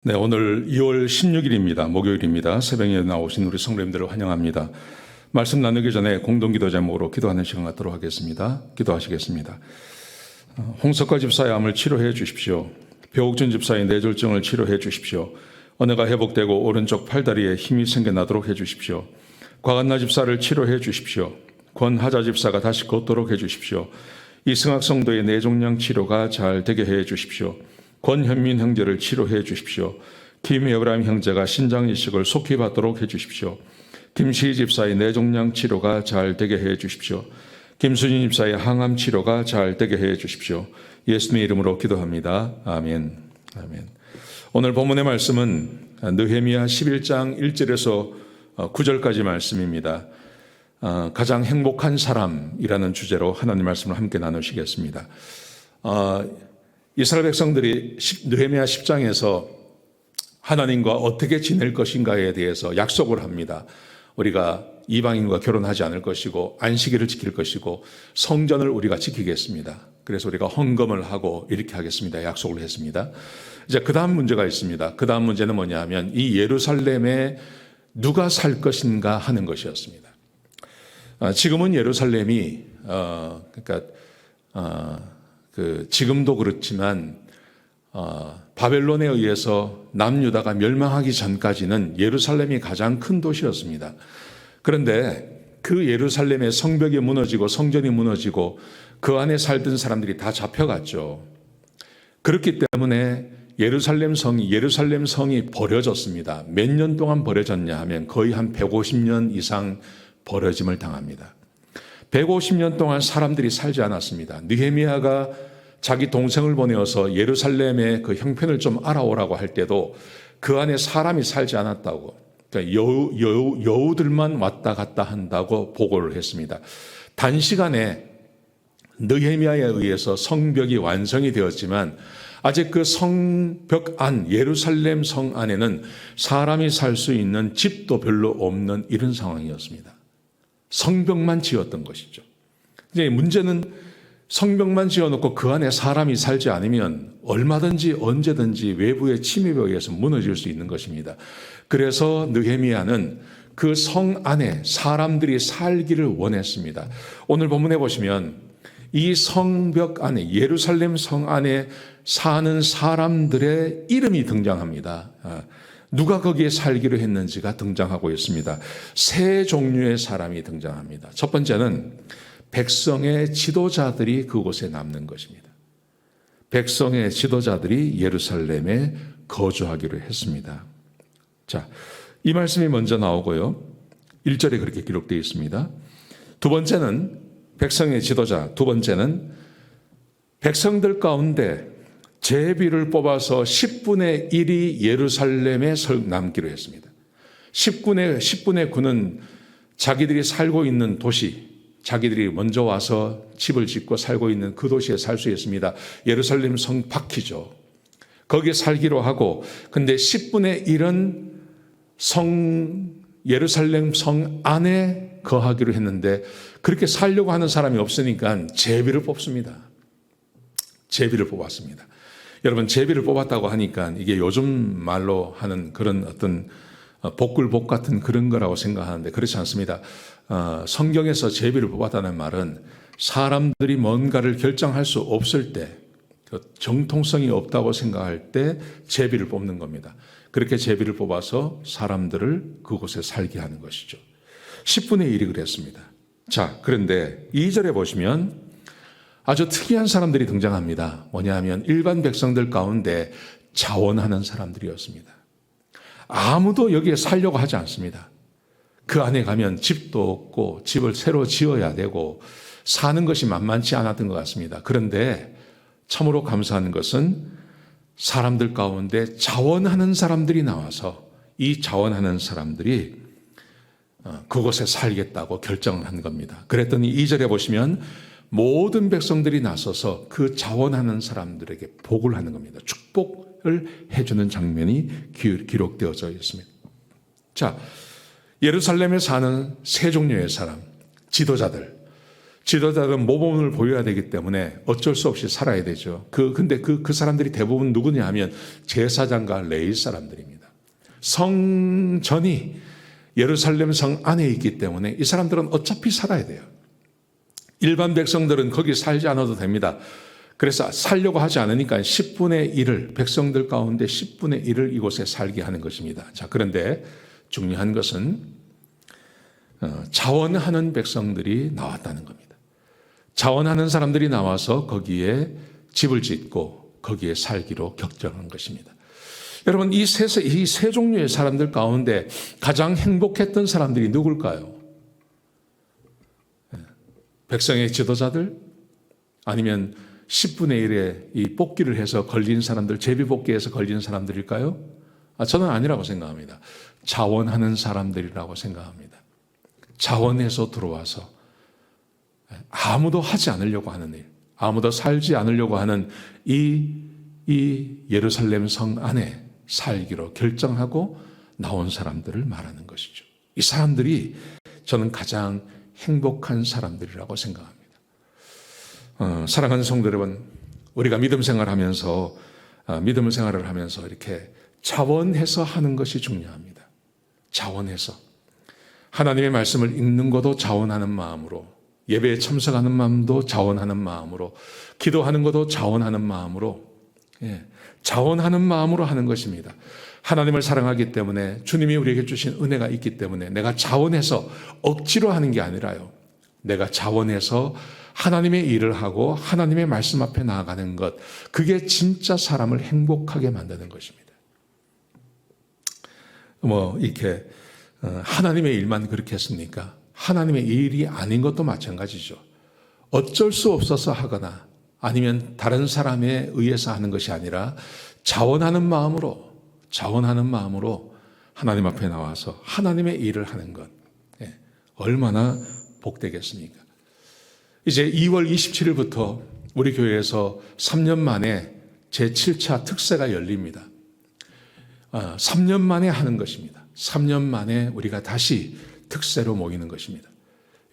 네, 오늘 2월 16일입니다. 목요일입니다. 새벽에 나오신 우리 성도님들을 환영합니다. 말씀 나누기 전에 공동기도 제목으로 기도하는 시간 갖도록 하겠습니다. 기도하시겠습니다. 홍석화 집사의 암을 치료해 주십시오. 벼옥준 집사의 뇌졸중을 치료해 주십시오. 언어가 회복되고 오른쪽 팔다리에 힘이 생겨나도록 해 주십시오. 곽한나 집사를 치료해 주십시오. 권하자 집사가 다시 걷도록 해 주십시오. 이승학 성도의 뇌종양 치료가 잘 되게 해 주십시오. 권현민 형제를 치료해 주십시오. 김여브람 형제가 신장 이식을 속히 받도록 해 주십시오. 김시희 집사의 뇌종양 치료가 잘 되게 해 주십시오. 김수진 집사의 항암 치료가 잘 되게 해 주십시오. 예수님의 이름으로 기도합니다. 아멘. 아멘. 오늘 본문의 말씀은 느헤미야 11장 1절에서 9절까지 말씀입니다. 가장 행복한 사람이라는 주제로 하나님 말씀을 함께 나누시겠습니다. 이스라엘 백성들이 느헤미야 10장에서 하나님과 어떻게 지낼 것인가에 대해서 약속을 합니다. 우리가 이방인과 결혼하지 않을 것이고 안식일을 지킬 것이고 성전을 우리가 지키겠습니다. 그래서 우리가 헌금을 하고 이렇게 하겠습니다. 약속을 했습니다. 이제 그 다음 문제가 있습니다. 그 다음 문제는 뭐냐 하면 이 예루살렘에 누가 살 것인가 하는 것이었습니다. 지금은 예루살렘이 지금도 그렇지만 바벨론에 의해서 남유다가 멸망하기 전까지는 예루살렘이 가장 큰 도시였습니다. 그런데 그 성벽이 무너지고 성전이 무너지고 그 안에 살던 사람들이 다 잡혀갔죠. 그렇기 때문에 예루살렘 성이 버려졌습니다. 몇 년 동안 버려졌냐 하면 거의 한 150년 이상 버려짐을 당합니다. 150년 동안 사람들이 살지 않았습니다. 느헤미야가 자기 동생을 보내어서 예루살렘의 그 형편을 좀 알아오라고 할 때도 그 안에 사람이 살지 않았다고, 그러니까 여우들만 왔다 갔다 한다고 보고를 했습니다. 단시간에 느헤미야에 의해서 성벽이 완성이 되었지만 아직 그 성벽 안, 예루살렘 성 안에는 사람이 살 수 있는 집도 별로 없는 이런 상황이었습니다. 성벽만 지었던 것이죠. 이제 문제는 성벽만 지어놓고 그 안에 사람이 살지 않으면 얼마든지 언제든지 외부의 침입에 의해서 무너질 수 있는 것입니다. 그래서 느헤미야는 그 성 안에 사람들이 살기를 원했습니다. 오늘 본문에 보시면 이 성벽 안에, 예루살렘 성 안에 사는 사람들의 이름이 등장합니다. 누가 거기에 살기로 했는지가 등장하고 있습니다. 세 종류의 사람이 등장합니다. 첫 번째는 백성의 지도자들이 그곳에 남는 것입니다. 백성의 지도자들이 예루살렘에 거주하기로 했습니다. 자, 이 말씀이 먼저 나오고요. 1절에 그렇게 기록되어 있습니다. 두 번째는 백성의 지도자, 두 번째는 백성들 가운데 제비를 뽑아서 10분의 1이 예루살렘에 남기로 했습니다. 10분의 9는 자기들이 살고 있는 도시, 자기들이 먼저 와서 집을 짓고 살고 있는 그 도시에 살 수 있습니다. 예루살렘 성 밖이죠. 거기에 살기로 하고, 근데 10분의 1은 예루살렘 성 안에 거하기로 했는데 그렇게 살려고 하는 사람이 없으니까 제비를 뽑습니다. 제비를 뽑았습니다. 여러분, 제비를 뽑았다고 하니까 이게 요즘 말로 하는 그런 어떤 복글복 같은 그런 거라고 생각하는데 그렇지 않습니다. 성경에서 제비를 뽑았다는 말은 사람들이 뭔가를 결정할 수 없을 때, 정통성이 없다고 생각할 때 제비를 뽑는 겁니다. 그렇게 제비를 뽑아서 사람들을 그곳에 살게 하는 것이죠. 10분의 1이 그랬습니다. 자, 그런데 2절에 보시면 아주 특이한 사람들이 등장합니다. 뭐냐 하면 일반 백성들 가운데 자원하는 사람들이었습니다. 아무도 여기에 살려고 하지 않습니다. 그 안에 가면 집도 없고 집을 새로 지어야 되고 사는 것이 만만치 않았던 것 같습니다. 그런데 참으로 감사한 것은 사람들 가운데 자원하는 사람들이 나와서 이 자원하는 사람들이 그곳에 살겠다고 결정을 한 겁니다. 그랬더니 2절에 보시면 모든 백성들이 나서서 그 자원하는 사람들에게 복을 하는 겁니다. 축복을 해주는 장면이 기록되어져 있습니다. 자, 예루살렘에 사는 세 종류의 사람, 지도자들. 지도자들은 모범을 보여야 되기 때문에 어쩔 수 없이 살아야 되죠. 근데 그 사람들이 대부분 누구냐 하면 제사장과 레위 사람들입니다. 성전이 예루살렘 성 안에 있기 때문에 이 사람들은 어차피 살아야 돼요. 일반 백성들은 거기 살지 않아도 됩니다. 그래서 살려고 하지 않으니까 10분의 1을, 백성들 가운데 10분의 1을 이곳에 살게 하는 것입니다. 자, 그런데 중요한 것은 자원하는 백성들이 나왔다는 겁니다. 자원하는 사람들이 나와서 거기에 집을 짓고 거기에 살기로 결정한 것입니다. 여러분, 이 세 종류의 사람들 가운데 가장 행복했던 사람들이 누굴까요? 백성의 지도자들? 아니면 10분의 1의 이 뽑기를 해서 걸린 사람들, 제비뽑기에서 걸린 사람들일까요? 저는 아니라고 생각합니다. 자원하는 사람들이라고 생각합니다. 자원해서 들어와서 아무도 하지 않으려고 하는 일, 아무도 살지 않으려고 하는 이 예루살렘 성 안에 살기로 결정하고 나온 사람들을 말하는 것이죠. 이 사람들이 저는 가장 행복한 사람들이라고 생각합니다. 사랑하는 성도 여러분, 우리가 믿음 생활을 하면서 이렇게 자원해서 하는 것이 중요합니다. 자원해서 하나님의 말씀을 읽는 것도 자원하는 마음으로, 예배에 참석하는 마음도 자원하는 마음으로, 기도하는 것도 자원하는 마음으로, 자원하는 마음으로 하는 것입니다. 하나님을 사랑하기 때문에, 주님이 우리에게 주신 은혜가 있기 때문에 내가 자원해서 억지로 하는 게 아니라요, 내가 자원해서 하나님의 일을 하고 하나님의 말씀 앞에 나아가는 것, 그게 진짜 사람을 행복하게 만드는 것입니다. 이렇게 하나님의 일만 그렇게 했습니까? 하나님의 일이 아닌 것도 마찬가지죠. 어쩔 수 없어서 하거나 아니면 다른 사람에 의해서 하는 것이 아니라 자원하는 마음으로 하나님 앞에 나와서 하나님의 일을 하는 것, 얼마나 복되겠습니까? 이제 2월 27일부터 우리 교회에서 3년 만에 제7차 특세가 열립니다. 3년 만에 하는 것입니다. 3년 만에 우리가 다시 특세로 모이는 것입니다.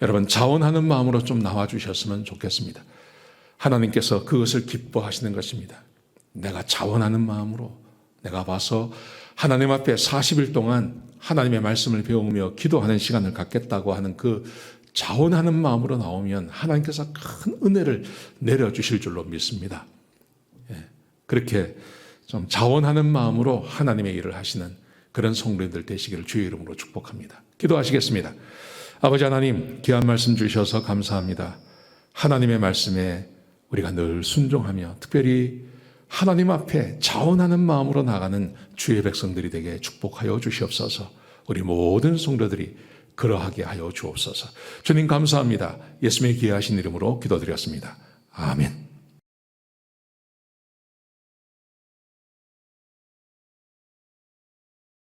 여러분, 자원하는 마음으로 좀 나와주셨으면 좋겠습니다. 하나님께서 그것을 기뻐하시는 것입니다. 내가 자원하는 마음으로 내가 와서 하나님 앞에 40일 동안 하나님의 말씀을 배우며 기도하는 시간을 갖겠다고 하는 그 자원하는 마음으로 나오면 하나님께서 큰 은혜를 내려주실 줄로 믿습니다. 그렇게 좀 자원하는 마음으로 하나님의 일을 하시는 그런 성도님들 되시기를 주의 이름으로 축복합니다. 기도하시겠습니다. 아버지 하나님, 귀한 말씀 주셔서 감사합니다. 하나님의 말씀에 우리가 늘 순종하며 특별히 하나님 앞에 자원하는 마음으로 나가는 주의 백성들이 되게 축복하여 주시옵소서. 우리 모든 성도들이 그러하게 하여 주옵소서. 주님 감사합니다. 예수님의 귀하신 이름으로 기도드렸습니다. 아멘.